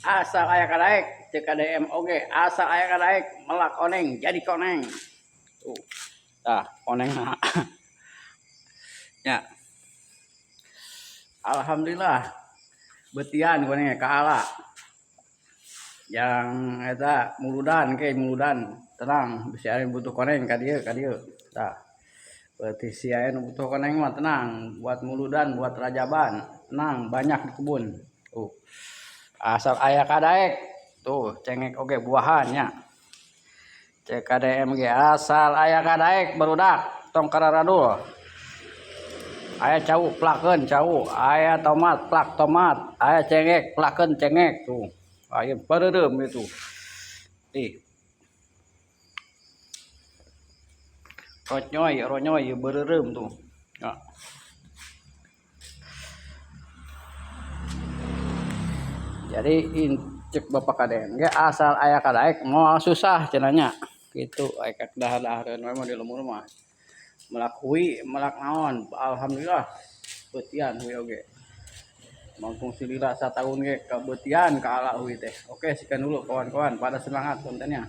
asal aya kadaek cek KDM oge asal aya kadaek melak koneng jadi koneng tuh tah koneng ya alhamdulillah betian koneng kaala yang eta muludan tenang bisa aya butuh koneng ka dieu tah berarti si aya butuh koneng mah tenang buat muludan buat rajaban tenang banyak di kebun tuh asal aya kadaek tuh cengek oge buahannya cek KDM ge asal aya kadaek barudak tong kararadul aya cau plakeun cau aya tomat plak tomat aya cengek plakeun cengek tuh aya bareureum itu ih ronyoy bareureum tuh ya. Jadi cek bapak KDM ge asal aya kadaek moal susah cenanya gitu aya dahar-dahareun mah di lembur mah melak hui melak naon alhamdulillah beutian hui oge mangkung silila sataun ge ka beutian ka ala hui teh oke sekian dulu kawan-kawan pada semangat kontennya.